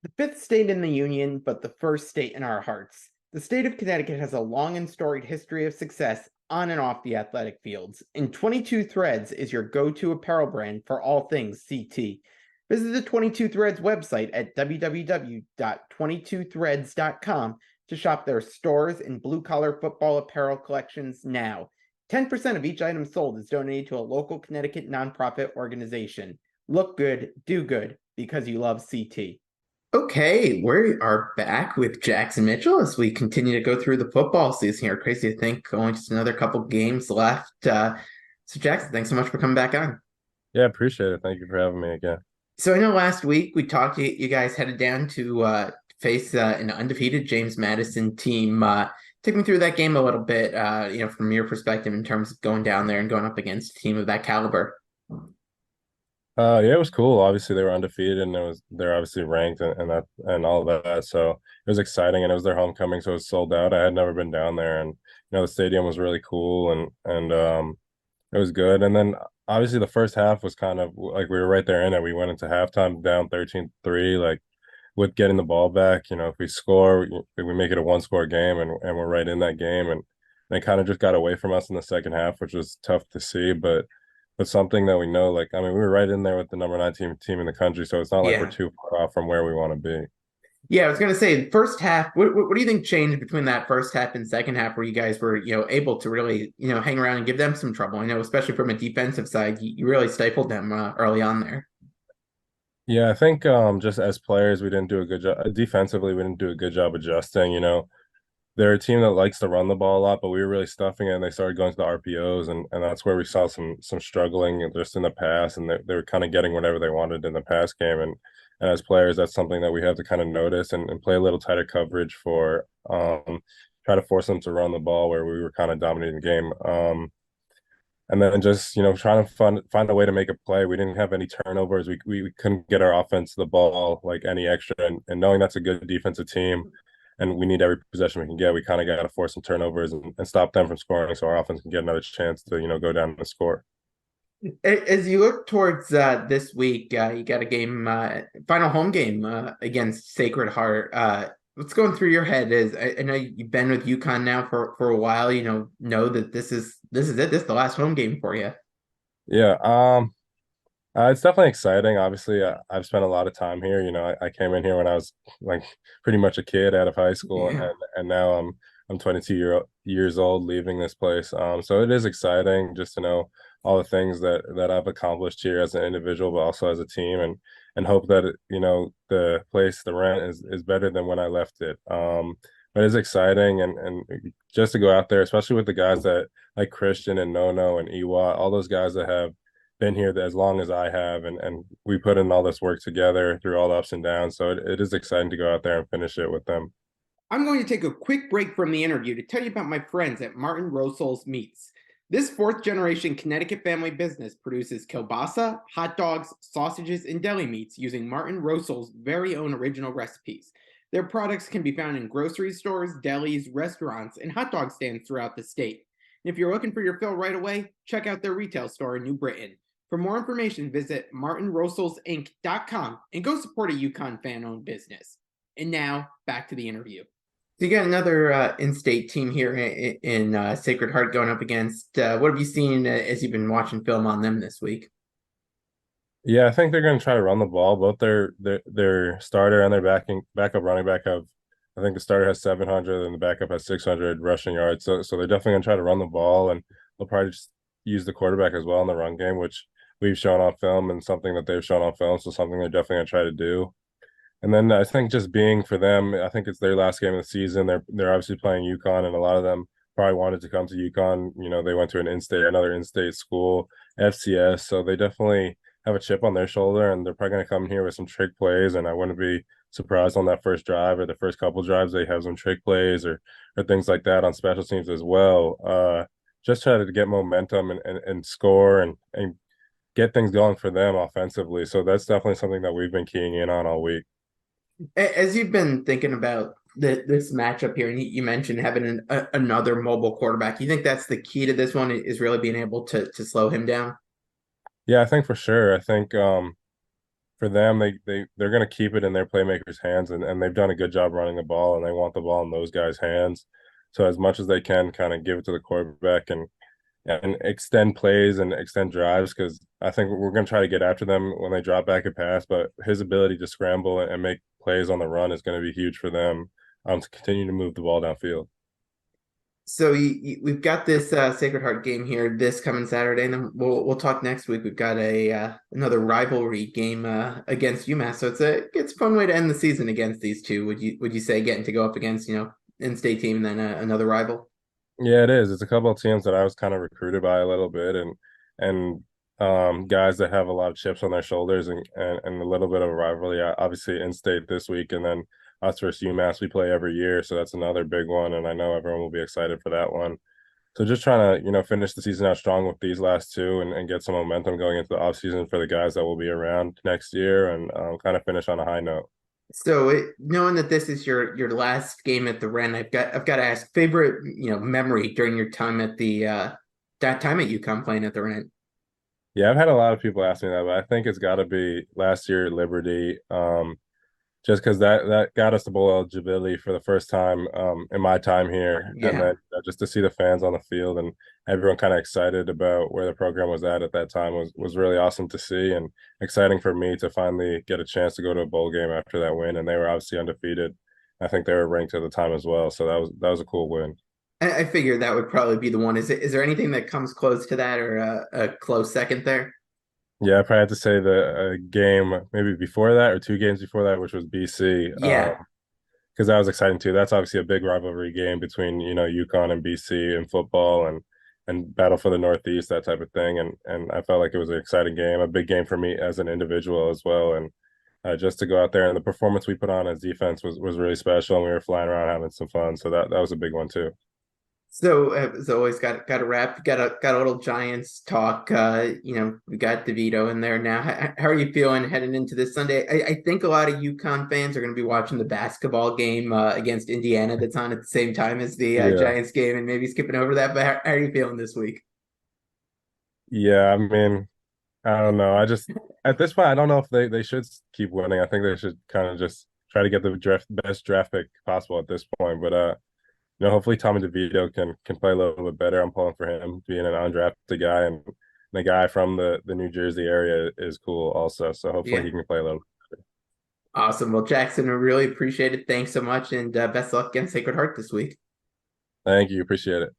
The fifth state in the Union, but the first state in our hearts. The state of Connecticut has a long and storied history of success on and off the athletic fields, and 22 Threads is your go to apparel brand for all things CT. Visit the 22 Threads website at www.22threads.com to shop their stores and blue collar football apparel collections now. 10% of each item sold is donated to a local Connecticut nonprofit organization. Look good, do good, because you love CT. Okay, we are back with Jackson Mitchell as we continue to go through the football season here. Crazy to think, only just another couple games left. So, Jackson, thanks so much for coming back on. Yeah, appreciate it. Thank you for having me again. So, I know last week we talked, you guys headed down to face an undefeated James Madison team. Take me through that game a little bit, from your perspective in terms of going down there and going up against a team of that caliber. Yeah, it was cool. Obviously, they were undefeated, and they're obviously ranked and all of that. So it was exciting, and it was their homecoming, so it was sold out. I had never been down there, and the stadium was really cool, and it was good. And then obviously the first half was kind of like we were right there in it. We went into halftime down 13-3, like with getting the ball back. If we score, we make it a one-score game, and we're right in that game, and they kind of just got away from us in the second half, which was tough to see, but something that we know, like, I mean, we were right in there with the number 19 team in the country, so it's not like we're Yeah. too far off from where we want to be. Yeah, I was gonna say first half. What do you think changed between that first half and second half, where you guys were able to really hang around and give them some trouble? I know, especially from a defensive side, you really stifled them early on there. Yeah, I think just as players, we didn't do a good job defensively. We didn't do a good job adjusting. They're a team that likes to run the ball a lot, but we were really stuffing it, and they started going to the RPOs, and that's where we saw some struggling just in the pass, and they were kind of getting whatever they wanted in the pass game, and as players, that's something that we have to kind of notice and play a little tighter coverage for try to force them to run the ball where we were kind of dominating the game. And then just trying to find a way to make a play. We didn't have any turnovers. We couldn't get our offense the ball like any extra, and knowing that's a good defensive team and we need every possession we can get, we kind of got to force some turnovers and stop them from scoring so our offense can get another chance to go down and score. As you look towards this week, you got a game, final home game against Sacred Heart. What's going through your head is I know you've been with UConn now for a while. Know that this is it. This is the last home game for you. Yeah, it's definitely exciting. Obviously, I've spent a lot of time here. I came in here when I was like pretty much a kid out of high school, and Yeah. now I'm 22 years old, leaving this place. So it is exciting just to know all the things that I've accomplished here as an individual, but also as a team, and hope that the place, the rent is better than when I left it. But it's exciting, and just to go out there, especially with the guys that like Christian and Nono and Iwa, all those guys that have been here as long as I have, and we put in all this work together through all the ups and downs. So it is exciting to go out there and finish it with them. I'm going to take a quick break from the interview to tell you about my friends at Martin Rosol's Meats. This fourth generation Connecticut family business produces kielbasa, hot dogs, sausages, and deli meats using Martin Rosol's very own original recipes. Their products can be found in grocery stores, delis, restaurants, and hot dog stands throughout the state. And if you're looking for your fill right away, check out their retail store in New Britain. For more information, visit martinroselsinc.com and go support a UConn fan owned business. And now, back to the interview. So you got another in-state team here in Sacred Heart going up against. What have you seen as you've been watching film on them this week? Yeah, I think they're going to try to run the ball. Both their starter and their backup running back have. I think the starter has 700 and the backup has 600 rushing yards. So they're definitely going to try to run the ball, and they'll probably just use the quarterback as well in the run game, which we've shown on film and something that they've shown on film. So something they're definitely going to try to do. And then I think just being for them, I think it's their last game of the season. They're obviously playing UConn, and a lot of them probably wanted to come to UConn. They went to another in-state school, FCS, so they definitely have a chip on their shoulder, and they're probably going to come here with some trick plays. And I wouldn't be surprised on that first drive or the first couple drives they have some trick plays or things like that on special teams as well. Just try to get momentum and score and get things going for them offensively. So that's definitely something that we've been keying in on all week. As you've been thinking about this matchup here, and you mentioned having another mobile quarterback, you think that's the key to this one is really being able to slow him down? Yeah, I think for sure. I think for them, they're going to keep it in their playmakers' hands, and they've done a good job running the ball, and they want the ball in those guys' hands. So as much as they can, kind of give it to the quarterback and extend plays and extend drives, because I think we're going to try to get after them when they drop back and pass. But his ability to scramble and make plays on the run is going to be huge for them to continue to move the ball downfield. So we've got this Sacred Heart game here this coming Saturday, and then we'll talk next week. We've got a another rivalry game against UMass, so it's a fun way to end the season against these two. Would you say getting to go up against in-state team and then another rival? Yeah, it is. It's a couple of teams that I was kind of recruited by a little bit, and guys that have a lot of chips on their shoulders and a little bit of a rivalry. Obviously, in-state this week, and then us versus UMass we play every year, so that's another big one, and I know everyone will be excited for that one. So just trying to finish the season out strong with these last two and get some momentum going into the off season for the guys that will be around next year, and kind of finish on a high note. So knowing that this is your last game at the Ren, I've got to ask favorite memory during your time at the that time at UConn playing at the Ren. Yeah, I've had a lot of people ask me that, but I think it's got to be last year at Liberty. Just because that got us the bowl eligibility for the first time in my time here, and Yeah. then just to see the fans on the field and everyone kind of excited about where the program was at that time was really awesome to see, and exciting for me to finally get a chance to go to a bowl game after that win. And they were obviously undefeated. I think they were ranked at the time as well, so that was a cool win. I figured that would probably be the one. Is there anything that comes close to that or a close second there? Yeah, I probably have to say the game maybe before that or two games before that, which was BC. Yeah. Because that was exciting too. That's obviously a big rivalry game between UConn and BC in football and battle for the Northeast, that type of thing. And I felt like it was an exciting game, a big game for me as an individual as well. And just to go out there and the performance we put on as defense was really special, and we were flying around having some fun. So that was a big one too. So as always, got a wrap, got a little Giants talk. We got DeVito in there now. How are you feeling heading into this Sunday? I think a lot of UConn fans are going to be watching the basketball game against Indiana that's on at the same time as the Yeah. Giants game, and maybe skipping over that. But how are you feeling this week? Yeah. I mean, I don't know. I just at this point I don't know if they should keep winning. I think they should kind of just try to get the best draft pick possible at this point. But hopefully Tommy DeVito can play a little bit better. I'm pulling for him being an undrafted guy, and the guy from the New Jersey area is cool also. So hopefully Yeah, he can play a little. awesome. Well, Jackson, I really appreciate it. Thanks so much, and best of luck against Sacred Heart this week. Thank you, appreciate it.